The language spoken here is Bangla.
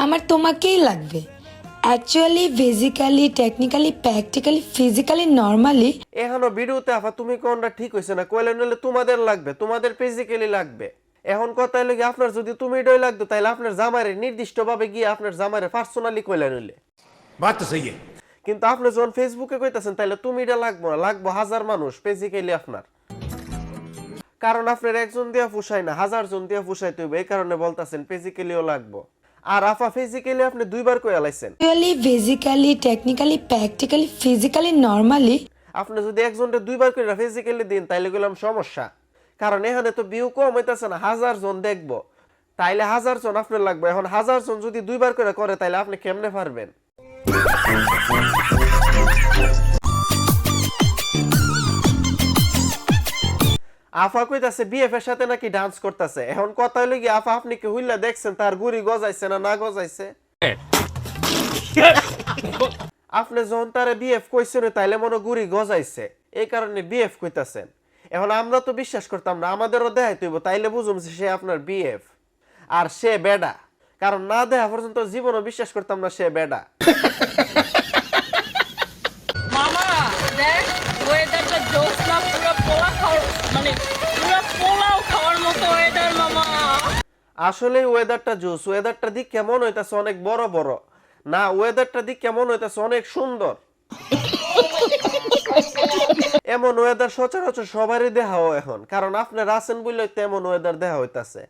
আমার তোমাকেই লাগবে। Actually physically technically practically physically normally এখনো ভিডিওতে আফা তুমি কোনটা ঠিক হইছে না, কইলে নইলে তোমাদের লাগবে, তোমাদের ফিজিক্যালি লাগবে। এখন কথা হলো কি, আপনার যদি তুমি ডই লাগতো তাহলে আপনার জামাইরে নির্দিষ্টভাবে গিয়ে আপনার জামাইরে পার্সোনালি কইলে নইলে बात तो सही है। কিন্তু আপনি যখন ফেসবুকে কইতাছেন তাহলে তুমি এটা লাগবো না, লাগবো হাজার মানুষ ফিজিক্যালি আপনার। কারণ আপনার একজন দিয়া ফুসাই না, হাজার জন দিয়া ফুসাইতে হইবে, এই কারণে বলতাছেন ফিজিক্যালিও লাগবো। আর আফা ফিজিক্যালি আপনি দুইবার কই আলাইছেন। Actually physically technically practically physically normally আপনি যদি একজনকে দুইবার করে ফিজিক্যালি দিন তাইলে গেলাম সমস্যা। কারণ এখানে তো ভিউ কম হইতাছে না, হাজার জন দেখবো, তাইলে হাজার জন আপনার লাগবে। এখন হাজার জন যদি দুইবার করে তাইলে আপনি কেমনে পারবেন? আফা কইতাছে বিএফ এর সাথে নাকি ডান্স করতেছে। এখন কথা হইলো কি, আফা আপনি কি হুইল্লা দেখছেন তার গুড়ি গজাইছে না না গজাইছে? আপনি যখন তারে বিএফ কইছেন তাইলে মনে গুড়ি গজাইছে, এই কারণে বিএফ কইতাছেন। এখন আমরা তো বিশ্বাস করতাম না, আমাদেরও দেখাইতে হইব, তাইলে বুঝুম যে সে আপনার বিএফ আর সে বেডা। কারণ না দেখা পর্যন্ত জীবনও বিশ্বাস করতাম না সে বেডা। মামা দেখ ওয়েদারটা জোস না, পুরো পোলা খাওয়ার মানে পুরো পোলাও খাওয়ার মতো ওয়েদার মামা। আসলে ওয়েদারটা জোস, ওয়েদারটা দিক কেমন হইতাছে অনেক বড় বড় না, ওয়েদারটা দিক কেমন হইতাছে অনেক সুন্দর। এমন ওয়েদার সচরাচর সবারই দেখা হয় এখন, কারণ আপনার আছেন বললে তেমন ওয়েদার দেখা হইতাছে।